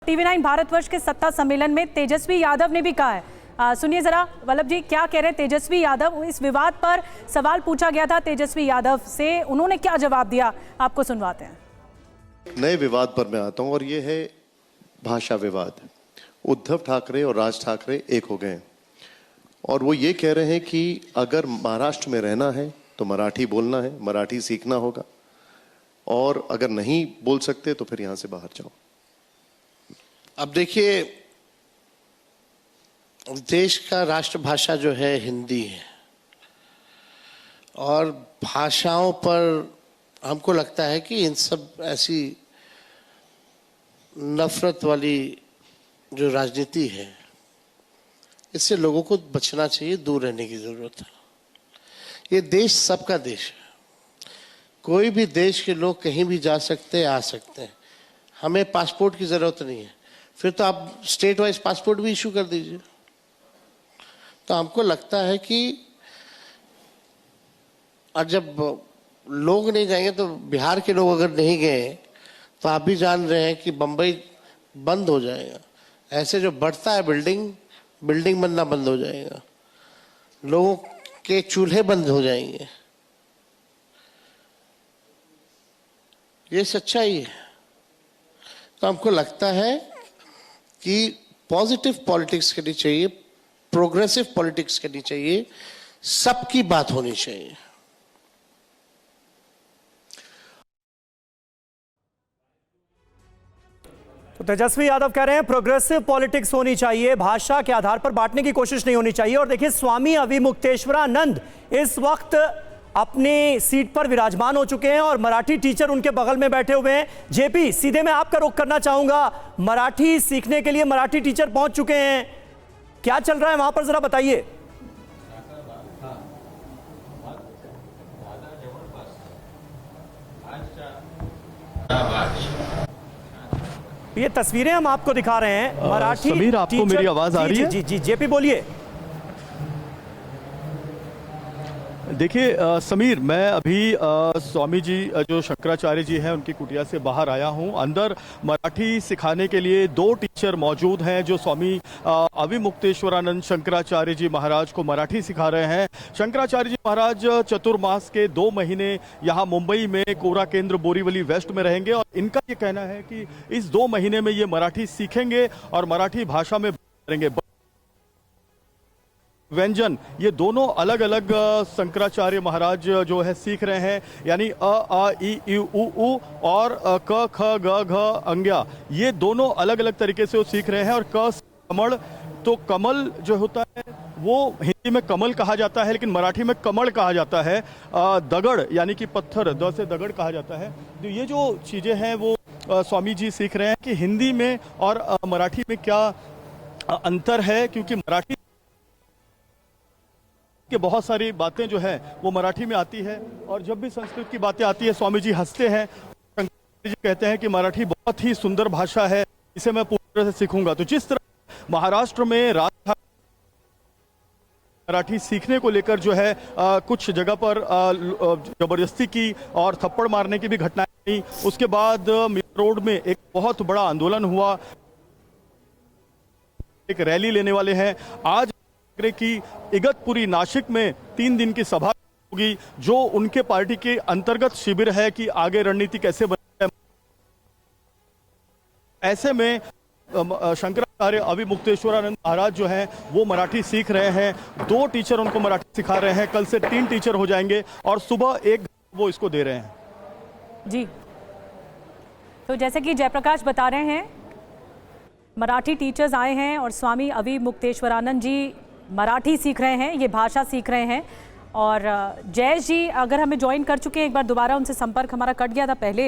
TV9 Bharatvarsh के सत्ता सम्मेलन में तेजस्वी यादव ने भी कहा है। सुनिए जरा वल्लभ जी क्या कह रहे हैं तेजस्वी यादव। इस विवाद पर सवाल पूछा गया था तेजस्वी यादव से, उन्होंने क्या जवाब दिया, आपको सुनवाते हैं। नए विवाद पर मैं आता हूं और ये है भाषा विवाद। उद्धव ठाकरे और राज ठाकरे एक हो गए और वो ये कह रहे हैं कि अगर महाराष्ट्र में रहना है तो मराठी बोलना है, मराठी सीखना होगा, और अगर नहीं बोल सकते तो फिर यहां से बाहर जाओ। अब देखिए, देश का राष्ट्रभाषा जो है हिंदी है और भाषाओं पर हमको लगता है कि इन सब ऐसी नफरत वाली जो राजनीति है इससे लोगों को बचना चाहिए, दूर रहने की जरूरत है। ये देश सबका देश है, कोई भी देश के लोग कहीं भी जा सकते हैं, आ सकते हैं। हमें पासपोर्ट की जरूरत नहीं है, फिर तो आप स्टेट वाइज पासपोर्ट भी इशू कर दीजिए। तो हमको लगता है कि और जब लोग नहीं जाएंगे तो बिहार के लोग अगर नहीं गए तो आप भी जान रहे हैं कि बंबई बंद हो जाएगा। ऐसे जो बढ़ता है बिल्डिंग बनना बंद हो जाएगा, लोगों के चूल्हे बंद हो जाएंगे। ये सच्चाई है। तो हमको लगता है कि पॉजिटिव पॉलिटिक्स करनी चाहिए, प्रोग्रेसिव पॉलिटिक्स करनी चाहिए, सबकी बात होनी चाहिए। तो तेजस्वी यादव कह रहे हैं प्रोग्रेसिव पॉलिटिक्स होनी चाहिए, भाषा के आधार पर बांटने की कोशिश नहीं होनी चाहिए। और देखिए, स्वामी अविमुक्तेश्वरानंद इस वक्त अपनी सीट पर विराजमान हो चुके हैं और मराठी टीचर उनके बगल में बैठे हुए हैं। जेपी, सीधे मैं आपका रुख करना चाहूंगा, मराठी सीखने के लिए मराठी टीचर पहुंच चुके हैं, क्या चल रहा है वहां पर, जरा बताइए। ये तस्वीरें हम आपको दिखा रहे हैं मराठी। समीर, आपको मेरी आवाज आ रही है? जी जी, जेपी बोलिए। देखिए समीर, मैं अभी स्वामी जी जो शंकराचार्य जी हैं उनकी कुटिया से बाहर आया हूं। अंदर मराठी सिखाने के लिए 2 टीचर मौजूद हैं जो स्वामी अविमुक्तेश्वरानंद शंकराचार्य जी महाराज को मराठी सिखा रहे हैं। शंकराचार्य जी महाराज चतुर्मास के 2 महीने यहाँ मुंबई में कोरा केंद्र बोरीवली वेस्ट में रहेंगे और इनका ये कहना है कि इस 2 महीने में ये मराठी सीखेंगे और मराठी भाषा में करेंगे। व्यंजन ये दोनों अलग अलग शंकराचार्य महाराज जो है सीख रहे हैं, यानी अ आ इ उ ऊ और क ख ग घ अंग्या, ये दोनों अलग अलग तरीके से वो सीख रहे हैं। और क कमल, तो कमल जो होता है वो हिंदी में कमल कहा जाता है लेकिन मराठी में कमल कहा जाता है। दगड़ यानी कि पत्थर, द से दगड़ कहा जाता है। तो ये जो चीज़ें हैं वो स्वामी जी सीख रहे हैं कि हिंदी में और मराठी में क्या अंतर है, क्योंकि मराठी कि बहुत सारी बातें जो है वो मराठी में आती है और जब भी संस्कृत की बातें आती है स्वामी जी हंसते हैं। शंकराचार्य जी कहते हैं कि मराठी बहुत ही सुंदर भाषा है, इसे मैं पूरी तरह से सीखूंगा। तो जिस तरह महाराष्ट्र में मराठी सीखने को लेकर जो है कुछ जगह पर जबरदस्ती की और थप्पड़ मारने की भी घटनाएं हुई, उसके बाद रोड में एक बहुत बड़ा आंदोलन हुआ, एक रैली लेने वाले हैं। आज की इगतपुरी नासिक में 3 दिन की सभा होगी जो उनके पार्टी के अंतर्गत शिविर है कि आगे रणनीति कैसे बने। ऐसे में शंकराचार्य अविमुक्तेश्वरानंद महाराज जो हैं वो मराठी सीख रहे हैं। 2 टीचर उनको मराठी सिखा रहे हैं, कल से 3 टीचर हो जाएंगे और सुबह 1 वो इसको दे रहे हैं। जी, तो जैसे कि जयप्रकाश बता रहे हैं, मराठी टीचर्स आए हैं और स्वामी अविमुक्तेश्वरानंद जी मराठी सीख रहे हैं, ये भाषा सीख रहे हैं। और जयेश जी अगर हमें ज्वाइन कर चुके हैं, एक बार दोबारा उनसे संपर्क हमारा कट गया था पहले,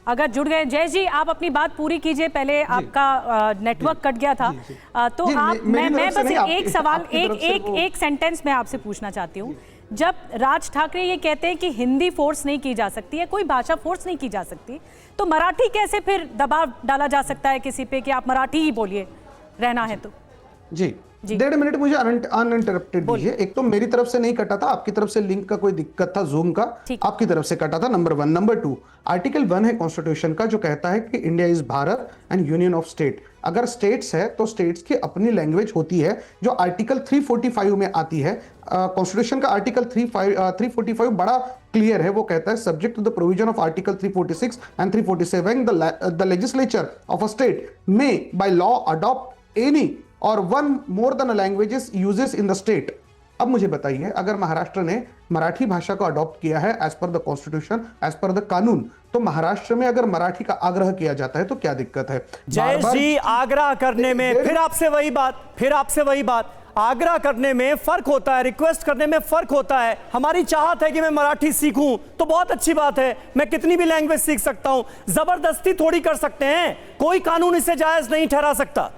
अगर जुड़ गए जयेश जी, आप अपनी बात पूरी कीजिए। पहले आपका नेटवर्क कट गया था। तो आप मैं बस एक सवाल एक सेंटेंस में आपसे पूछना चाहती हूँ। जब राज ठाकरे ये कहते हैं कि हिंदी फोर्स नहीं की जा सकती है, कोई भाषा फोर्स नहीं की जा सकती, तो मराठी कैसे फिर दबाव डाला जा सकता है किसी पे कि आप मराठी ही बोलिए, रहना है तो? जी जी। 1.5 मिनट मुझे अनइंटरप्टेड दीजिए। एक तो मेरी तरफ से नहीं कटा था, आपकी तरफ से लिंक का कोई दिक्कत था, जूम का, ठीक। आपकी तरफ से कटा था, नंबर 1। नंबर 2, आर्टिकल 1 है कॉन्स्टिट्यूशन का जो कहता है कि India is Bharat and union of state. अगर स्टेट्स है तो स्टेट्स की अपनी लैंग्वेज होती है जो आर्टिकल 345 में आती है। कॉन्स्टिट्यूशन का आर्टिकल 345 बड़ा क्लियर है, वो कहता है subject to the provision of article 346 and 347 the legislature of a state may by law adopt any or one more than languages uses in the state. अब मुझे बताइए, अगर महाराष्ट्र ने मराठी भाषा को अडॉप्ट किया है as per the constitution, as per the कानून, तो महाराष्ट्र में अगर मराठी का आग्रह किया जाता है तो क्या दिक्कत है? जयेश जी, आग्रह करने में फिर आपसे वही बात, आग्रह करने में फर्क होता है, रिक्वेस्ट करने में फर्क होता है। हमारी चाहत है कि मैं मराठी सीखूं तो बहुत अच्छी बात है, मैं कितनी भी लैंग्वेज सीख सकता हूं, जबरदस्ती थोड़ी कर सकते हैं, कोई कानून इसे जायज नहीं ठहरा सकता।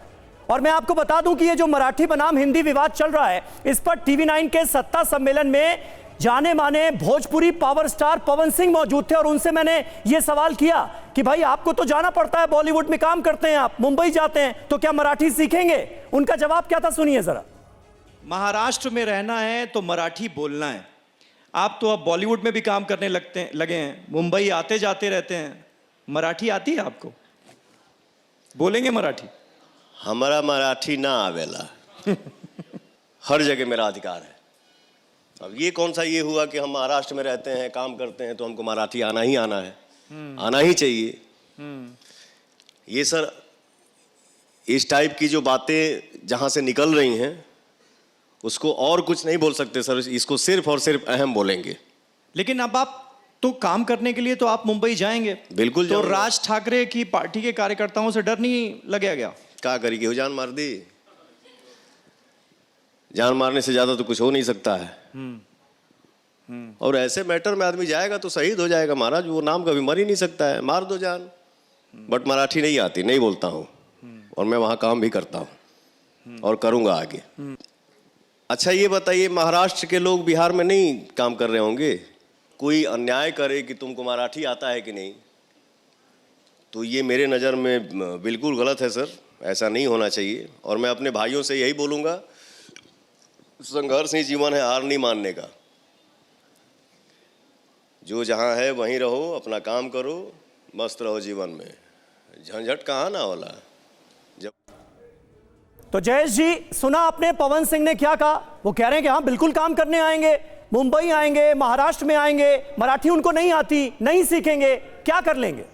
और मैं आपको बता दूं कि ये जो मराठी बनाम हिंदी विवाद चल रहा है, इस पर टीवी 9 के सत्ता सम्मेलन में जाने माने भोजपुरी पावर स्टार पवन सिंह मौजूद थे और उनसे मैंने ये सवाल किया कि भाई आपको तो जाना पड़ता है, बॉलीवुड में काम करते हैं आप, मुंबई जाते हैं, तो क्या मराठी सीखेंगे? उनका जवाब क्या था, सुनिए जरा। महाराष्ट्र में रहना है तो मराठी बोलना है। आप तो अब बॉलीवुड में भी काम करने लगे हैं, मुंबई आते जाते रहते हैं, मराठी आती है आपको? बोलेंगे मराठी? हमारा मराठी ना आवेला हर जगह मेरा अधिकार है। अब ये कौन सा ये हुआ कि हम महाराष्ट्र में रहते हैं, काम करते हैं, तो हमको मराठी आना ही आना है, आना ही चाहिए। ये सर, इस टाइप की जो बातें जहां से निकल रही हैं उसको और कुछ नहीं बोल सकते सर, इसको सिर्फ और सिर्फ अहम बोलेंगे। लेकिन अब आप तो काम करने के लिए तो आप मुंबई जाएंगे, बिल्कुल तो जाऊंगा। राज ठाकरे की पार्टी के कार्यकर्ताओं से डर नहीं लगेगा क्या? क्या करी कि जान मार दी? जान मारने से ज्यादा तो कुछ हो नहीं सकता है। और ऐसे मैटर में आदमी जाएगा तो शहीद हो जाएगा महाराज, वो नाम कभी मर ही नहीं सकता है, मार दो जान। बट मराठी नहीं आती, नहीं बोलता हूँ, और मैं वहां काम भी करता हूँ और करूंगा आगे। अच्छा ये बताइए, महाराष्ट्र के लोग बिहार में नहीं काम कर रहे होंगे? कोई अन्याय करे कि तुमको मराठी आता है कि नहीं, तो ये मेरे नज़र में बिल्कुल गलत है सर, ऐसा नहीं होना चाहिए। और मैं अपने भाइयों से यही बोलूँगा, संघर्ष ही जीवन है, हार नहीं मानने का। जो जहाँ है वहीं रहो, अपना काम करो, मस्त रहो जीवन में, झंझट कहाँ ना होला। जब तो जयेश जी, सुना आपने पवन सिंह ने क्या कहा? वो कह रहे हैं कि हाँ बिल्कुल काम करने आएंगे, मुंबई आएंगे, महाराष्ट्र में आएंगे, मराठी उनको नहीं आती, नहीं सीखेंगे, क्या कर लेंगे?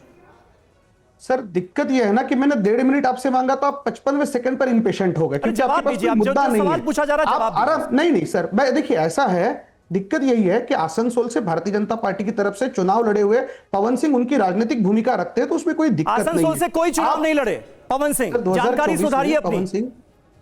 सर दिक्कत यह है ना कि मैंने 1.5 मिनट आपसे मांगा तो आप 55वें सेकंड पर इम्पेशेंट हो गए, क्योंकि जवाब आपके पास दीजिए, कोई आप जो मुद्दा नहीं सवाल है। पूछा जा रहा है, जवाब आप नहीं सर, मैं देखिए ऐसा है, दिक्कत यही है कि आसनसोल से भारतीय जनता पार्टी की तरफ से चुनाव लड़े हुए पवन सिंह उनकी राजनीतिक भूमिका रखते हैं, तो उसमें कोई दिक्कत नहीं है। आसनसोल से कोई चुनाव नहीं लड़े पवन सिंह, जानकारी सुधारिए अपनी।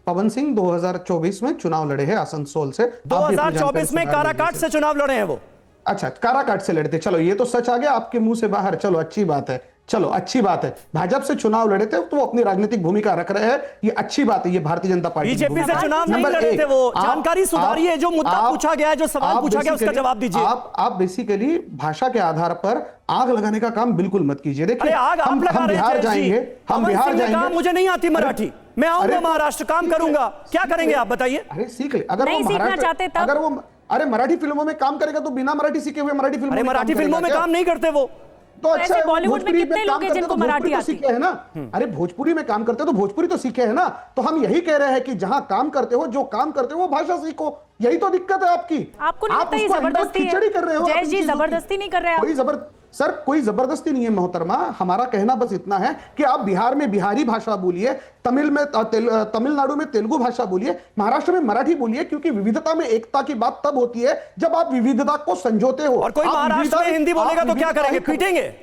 पवन सिंह 2024 में चुनाव लड़े हैं आसनसोल से। 2024 में काराकाट से चुनाव लड़े हैं वो। अच्छा, काराकाट से लड़ते, चलो ये तो सच आ गया आपके मुंह से बाहर, चलो अच्छी बात है, चलो अच्छी बात है। भाजपा से चुनाव लड़े थे तो वो अपनी राजनीतिक भूमिका रख रहे हैं, ये अच्छी बात है, ये भारतीय जनता पार्टी की बीजेपी से भूमिका है। चुनाव नहीं नंबर लड़े एक, थे वो, आप- जानकारी सुधारिए, जो मुद्दा आप- पूछा गया है, जो सवाल आप पूछा गया उसका basically- जवाब दीजिए। आप बेसिकली भाषा के आधार पर आग लगाने का काम बिल्कुल मत कीजिए। देखिए अरे आग आप लगा रहे बिहार हैं जयेश जी। जाएंगे, हम पवन बिहार सिंह ने कहा, जाएंगे, मुझे नहीं आती मराठी, मैं आऊंगा महाराष्ट्र, काम करूंगा, क्या करेंगे आप बताइए? अरे सीख ले, अगर वो नहीं सीखना महाराष्ट्र, चाहते तब? अगर वो अरे मराठी फिल्मों में काम करेगा तो बिना मराठी सीखे हुए मराठी फिल्मों अरे में मराठी काम फिल्मों में करेगा काम नहीं करते वो। तो अच्छा ऐसे है, बॉलीवुड में भोजपुरी कितने काम लोग हैं करते जिनको तो भोजपुरी मराठी तो आती? सीखे है ना। अरे भोजपुरी में काम करते हो तो भोजपुरी तो सीखे है ना। तो हम यही कह रहे हैं कि जहां काम करते हो, जो काम करते हो वो भाषा सीखो, यही तो दिक्कत है आपकी। आपको नहीं लगता ये उसको अंदर जबरदस्ती है? खिचड़ी कर रहे हो जयेश अपनी जी, चीजों की। जबरदस्ती नहीं कर रहे आप। सर कोई जबरदस्ती नहीं है मोहतरमा, हमारा कहना बस इतना है कि आप बिहार में बिहारी भाषा बोलिए, तमिलनाडु में तेलुगु भाषा बोलिए, महाराष्ट्र में मराठी बोलिए, क्योंकि विविधता में एकता की बात तब होती है जब आप विविधता को संजोते हो। और कोई आप महाराष्ट्र में हिंदी बोलेगा तो क्या करेंगे, पीटेंगे?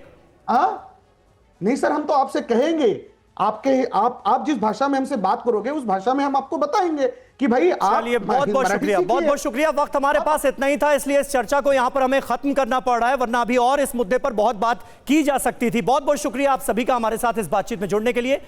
नहीं सर, हम तो आपसे कहेंगे, आप जिस भाषा में हमसे बात करोगे उस भाषा में हम आपको बताएंगे कि भाई आप। चलिए, बहुत बहुत शुक्रिया, बहुत बहुत शुक्रिया। वक्त हमारे पास इतना ही था, इसलिए इस चर्चा को यहां पर हमें खत्म करना पड़ रहा है, वरना अभी और इस मुद्दे पर बहुत बात की जा सकती थी। बहुत बहुत शुक्रिया आप सभी का हमारे साथ इस बातचीत में जुड़ने के लिए।